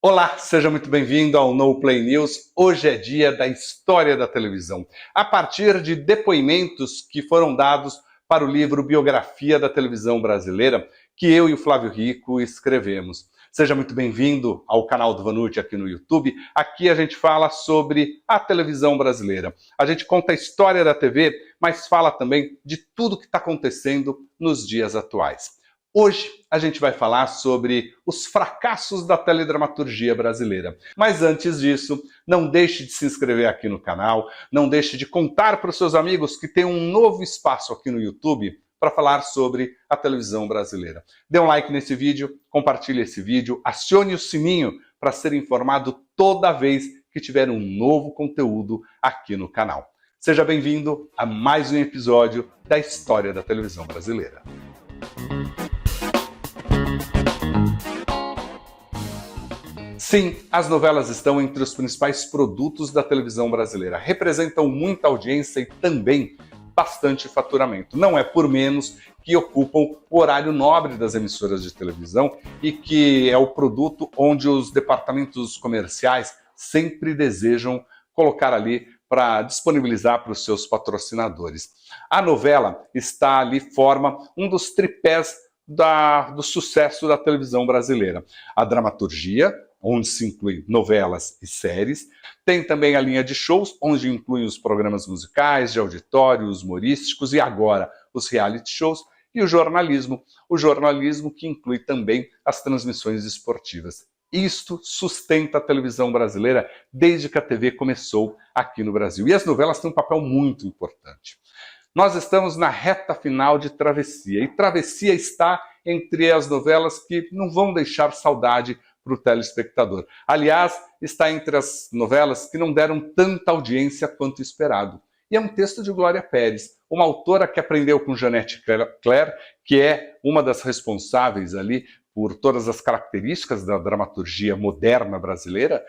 Olá, seja muito bem-vindo ao No Play News. Hoje é dia da história da televisão, a partir de depoimentos que foram dados para o livro Biografia da Televisão Brasileira, que eu e o Flávio Rico escrevemos. Seja muito bem-vindo ao canal do Vanucci aqui no YouTube. Aqui a gente fala sobre a televisão brasileira. A gente conta a história da TV, mas fala também de tudo que está acontecendo nos dias atuais. Hoje a gente vai falar sobre os fracassos da teledramaturgia brasileira. Mas antes disso, não deixe de se inscrever aqui no canal, não deixe de contar para os seus amigos que tem um novo espaço aqui no YouTube para falar sobre a televisão brasileira. Dê um like nesse vídeo, compartilhe esse vídeo, acione o sininho para ser informado toda vez que tiver um novo conteúdo aqui no canal. Seja bem-vindo a mais um episódio da história da televisão brasileira. Sim, as novelas estão entre os principais produtos da televisão brasileira. Representam muita audiência e também bastante faturamento. Não é por menos que ocupam o horário nobre das emissoras de televisão e que é o produto onde os departamentos comerciais sempre desejam colocar ali para disponibilizar para os seus patrocinadores. A novela está ali, forma um dos tripés do sucesso da televisão brasileira. A dramaturgia, onde se inclui novelas e séries. Tem também a linha de shows, onde incluem os programas musicais, de auditório, humorísticos e agora os reality shows. E o jornalismo que inclui também as transmissões esportivas. Isto sustenta a televisão brasileira desde que a TV começou aqui no Brasil. E as novelas têm um papel muito importante. Nós estamos na reta final de Travessia, e Travessia está entre as novelas que não vão deixar saudade para o telespectador. Aliás, está entre as novelas que não deram tanta audiência quanto esperado. E é um texto de Glória Pérez, uma autora que aprendeu com Jeanette Clair, que é uma das responsáveis ali por todas as características da dramaturgia moderna brasileira,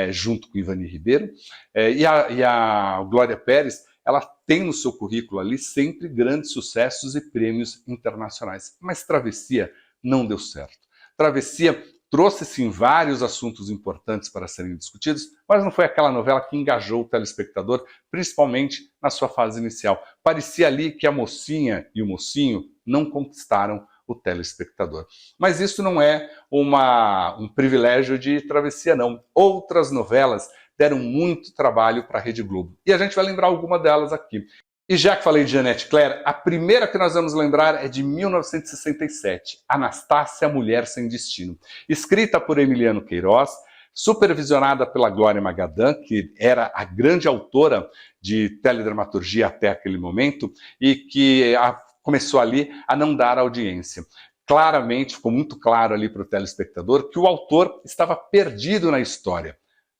junto com Ivani Ribeiro. E a Glória Pérez, ela tem no seu currículo ali sempre grandes sucessos e prêmios internacionais. Mas Travessia não deu certo. Travessia trouxe sim vários assuntos importantes para serem discutidos, mas não foi aquela novela que engajou o telespectador, principalmente na sua fase inicial. Parecia ali que a mocinha e o mocinho não conquistaram o telespectador. Mas isso não é um privilégio de Travessia, não. Outras novelas deram muito trabalho para a Rede Globo. E a gente vai lembrar alguma delas aqui. E já que falei de Jeanette Clair, a primeira que nós vamos lembrar é de 1967, Anastácia, Mulher Sem Destino. Escrita por Emiliano Queiroz, supervisionada pela Glória Magadã, que era a grande autora de teledramaturgia até aquele momento, e que começou ali a não dar audiência. Claramente, ficou muito claro ali para o telespectador que o autor estava perdido na história.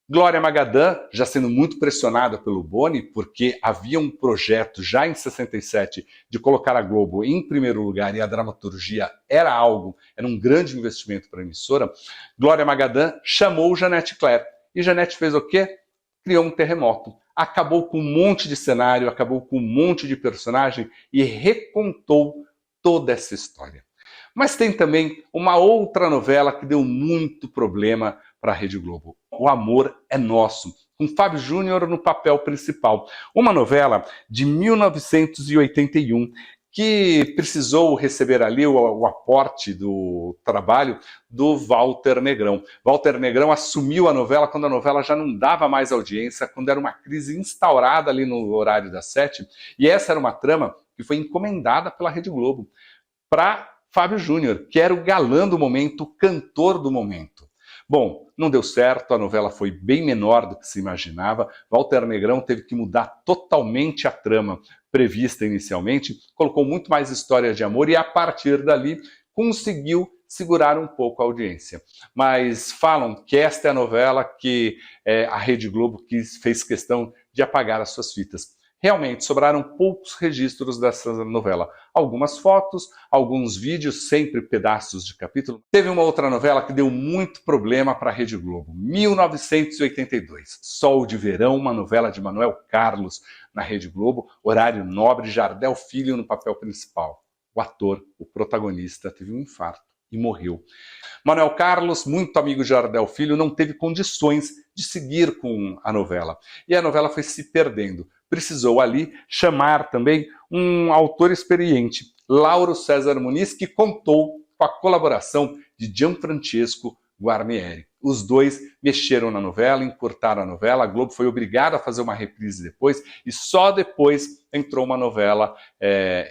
Glória Magadã, já sendo muito pressionada pelo Boni, porque havia um projeto já em 67 de colocar a Globo em primeiro lugar e a dramaturgia era um grande investimento para a emissora, Glória Magadã chamou Jeanette Clair. E Jeanette fez o quê? Criou um terremoto. Acabou com um monte de cenário, acabou com um monte de personagem e recontou toda essa história. Mas tem também uma outra novela que deu muito problema para a Rede Globo. O Amor é Nosso, com Fábio Júnior no papel principal. Uma novela de 1981 que precisou receber ali o aporte do trabalho do Walter Negrão. Walter Negrão assumiu a novela quando a novela já não dava mais audiência, quando era uma crise instaurada ali no horário das 7, e essa era uma trama que foi encomendada pela Rede Globo para Fábio Júnior, que era o galã do momento, o cantor do momento. Bom, não deu certo, a novela foi bem menor do que se imaginava. Walter Negrão teve que mudar totalmente a trama prevista inicialmente, colocou muito mais histórias de amor e a partir dali conseguiu segurar um pouco a audiência. Mas falam que esta é a novela que a Rede Globo fez questão de apagar as suas fitas. Realmente, sobraram poucos registros dessa novela. Algumas fotos, alguns vídeos, sempre pedaços de capítulo. Teve uma outra novela que deu muito problema para a Rede Globo. 1982, Sol de Verão, uma novela de Manuel Carlos na Rede Globo, horário nobre, Jardel Filho no papel principal. O ator, o protagonista, teve um infarto e morreu. Manuel Carlos, muito amigo de Jardel Filho, não teve condições de seguir com a novela. E a novela foi se perdendo. Precisou ali chamar também um autor experiente, Lauro César Muniz, que contou com a colaboração de Gianfrancesco Guarnieri. Os dois mexeram na novela, encurtaram a novela, a Globo foi obrigada a fazer uma reprise depois, e só depois entrou uma novela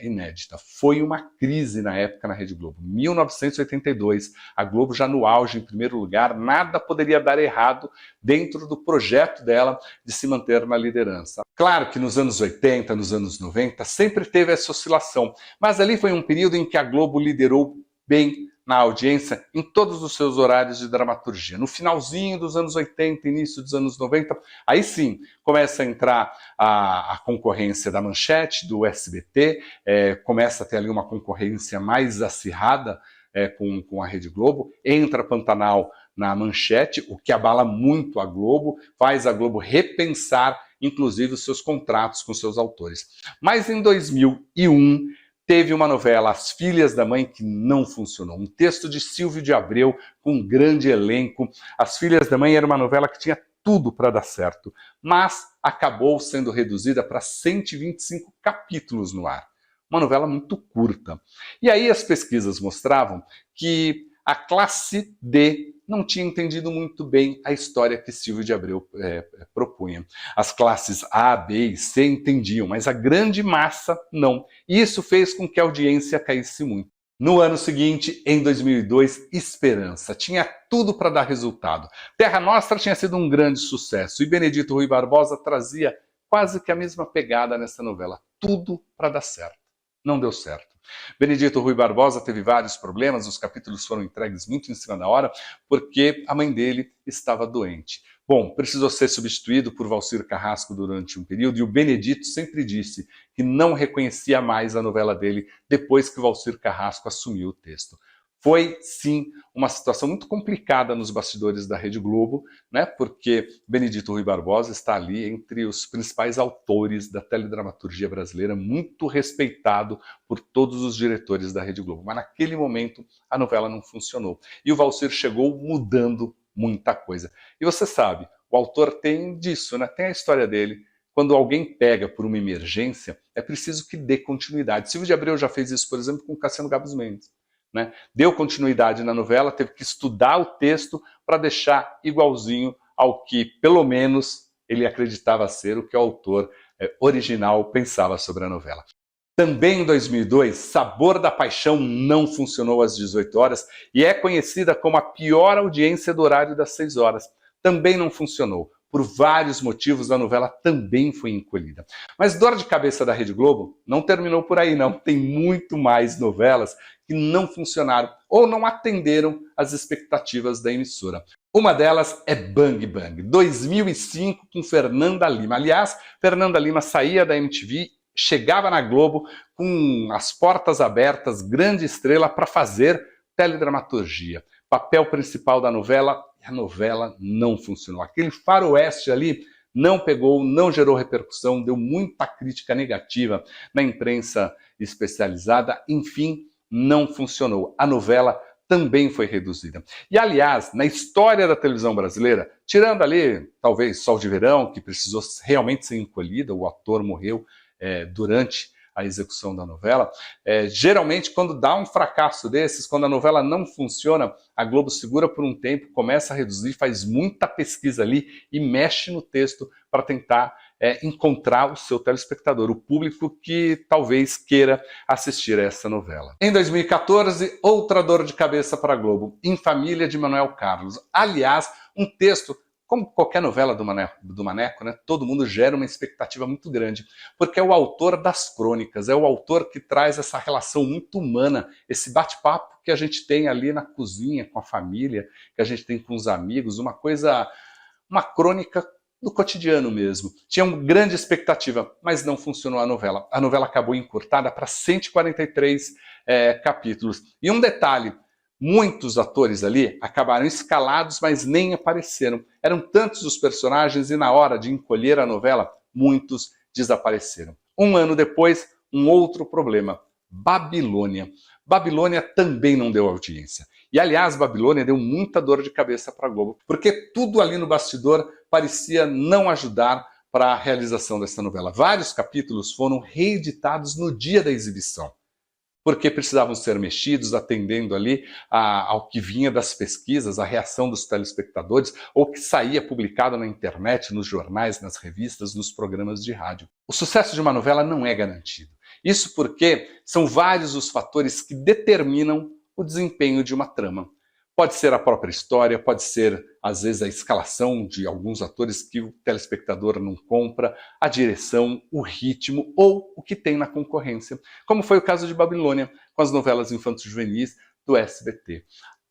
inédita. Foi uma crise na época na Rede Globo. 1982, a Globo já no auge, em primeiro lugar, nada poderia dar errado dentro do projeto dela de se manter na liderança. Claro que nos anos 80, nos anos 90, sempre teve essa oscilação, mas ali foi um período em que a Globo liderou bem na audiência em todos os seus horários de dramaturgia. No finalzinho dos anos 80, início dos anos 90, aí sim começa a entrar a concorrência da Manchete, do SBT, começa a ter ali uma concorrência mais acirrada com a Rede Globo, entra Pantanal na Manchete, o que abala muito a Globo, faz a Globo repensar, inclusive, os seus contratos com seus autores. Mas em 2001, teve uma novela, As Filhas da Mãe, que não funcionou. Um texto de Silvio de Abreu, com um grande elenco. As Filhas da Mãe era uma novela que tinha tudo para dar certo, mas acabou sendo reduzida para 125 capítulos no ar. Uma novela muito curta. E aí as pesquisas mostravam que a classe D não tinha entendido muito bem a história que Silvio de Abreu propunha. As classes A, B e C entendiam, mas a grande massa não. E isso fez com que a audiência caísse muito. No ano seguinte, em 2002, Esperança. Tinha tudo para dar resultado. Terra Nostra tinha sido um grande sucesso e Benedito Rui Barbosa trazia quase que a mesma pegada nessa novela. Tudo para dar certo. Não deu certo. Benedito Rui Barbosa teve vários problemas, os capítulos foram entregues muito em cima da hora, porque a mãe dele estava doente. Bom, precisou ser substituído por Valcir Carrasco durante um período, e o Benedito sempre disse que não reconhecia mais a novela dele depois que o Valcir Carrasco assumiu o texto. Foi, sim, uma situação muito complicada nos bastidores da Rede Globo, né? Porque Benedito Rui Barbosa está ali entre os principais autores da teledramaturgia brasileira, muito respeitado por todos os diretores da Rede Globo. Mas naquele momento a novela não funcionou. E o Valcir chegou mudando muita coisa. E você sabe, o autor tem disso, né? Tem a história dele. Quando alguém pega por uma emergência, é preciso que dê continuidade. Silvio de Abreu já fez isso, por exemplo, com Cassiano Gabos Mendes. Né? Deu continuidade na novela, teve que estudar o texto para deixar igualzinho ao que, pelo menos, ele acreditava ser o que o autor original pensava sobre a novela. Também em 2002, Sabor da Paixão não funcionou às 18 horas e é conhecida como a pior audiência do horário das 6 horas. Também não funcionou. Por vários motivos, a novela também foi encolhida. Mas Dor de Cabeça da Rede Globo não terminou por aí, não. Tem muito mais novelas que não funcionaram ou não atenderam às expectativas da emissora. Uma delas é Bang Bang, 2005, com Fernanda Lima. Aliás, Fernanda Lima saía da MTV, chegava na Globo com as portas abertas, grande estrela, para fazer teledramaturgia. Papel principal da novela, e a novela não funcionou. Aquele faroeste ali não pegou, não gerou repercussão, deu muita crítica negativa na imprensa especializada, enfim, não funcionou. A novela também foi reduzida. E, aliás, na história da televisão brasileira, tirando ali, talvez, Sol de Verão, que precisou realmente ser encolhida, o ator morreu durante a execução da novela, geralmente quando dá um fracasso desses, quando a novela não funciona, a Globo segura por um tempo, começa a reduzir, faz muita pesquisa ali e mexe no texto para tentar encontrar o seu telespectador, o público que talvez queira assistir a essa novela. Em 2014, outra dor de cabeça para a Globo, Em Família, de Manuel Carlos. Aliás, um texto, como qualquer novela do Maneco, né, todo mundo gera uma expectativa muito grande, porque é o autor das crônicas, é o autor que traz essa relação muito humana, esse bate-papo que a gente tem ali na cozinha, com a família, que a gente tem com os amigos, uma crônica do cotidiano mesmo. Tinha uma grande expectativa, mas não funcionou a novela. A novela acabou encurtada para 143 capítulos. E um detalhe, muitos atores ali acabaram escalados, mas nem apareceram. Eram tantos os personagens e na hora de encolher a novela, muitos desapareceram. Um ano depois, um outro problema, Babilônia. Babilônia também não deu audiência. E, aliás, Babilônia deu muita dor de cabeça para a Globo, porque tudo ali no bastidor parecia não ajudar para a realização dessa novela. Vários capítulos foram reeditados no dia da exibição, porque precisavam ser mexidos, atendendo ali ao que vinha das pesquisas, a reação dos telespectadores, ou que saía publicado na internet, nos jornais, nas revistas, nos programas de rádio. O sucesso de uma novela não é garantido. Isso porque são vários os fatores que determinam o desempenho de uma trama. Pode ser a própria história, pode ser, às vezes, a escalação de alguns atores que o telespectador não compra, a direção, o ritmo ou o que tem na concorrência, como foi o caso de Babilônia, com as novelas infanto-juvenis do SBT.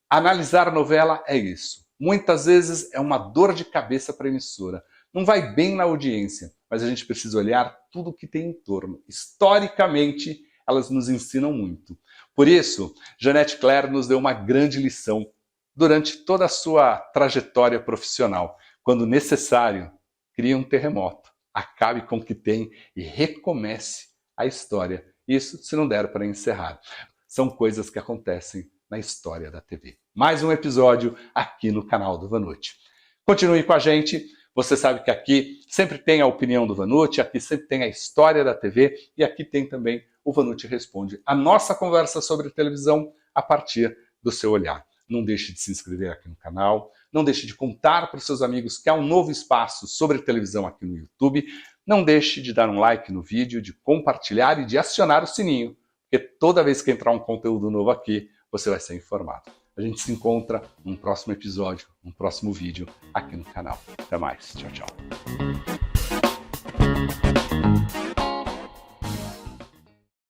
Analisar a novela é isso. Muitas vezes é uma dor de cabeça para a emissora. Não vai bem na audiência, mas a gente precisa olhar tudo o que tem em torno. Historicamente, elas nos ensinam muito. Por isso, Jeanette Claire nos deu uma grande lição durante toda a sua trajetória profissional. Quando necessário, crie um terremoto, acabe com o que tem e recomece a história. Isso se não der para encerrar. São coisas que acontecem na história da TV. Mais um episódio aqui no canal do Vanucci. Continue com a gente. Você sabe que aqui sempre tem a opinião do Vanucci, aqui sempre tem a história da TV e aqui tem também o Vanucci Responde, a nossa conversa sobre televisão a partir do seu olhar. Não deixe de se inscrever aqui no canal, não deixe de contar para os seus amigos que há um novo espaço sobre televisão aqui no YouTube, não deixe de dar um like no vídeo, de compartilhar e de acionar o sininho, porque toda vez que entrar um conteúdo novo aqui, você vai ser informado. A gente se encontra num próximo episódio, num próximo vídeo aqui no canal. Até mais. Tchau, tchau.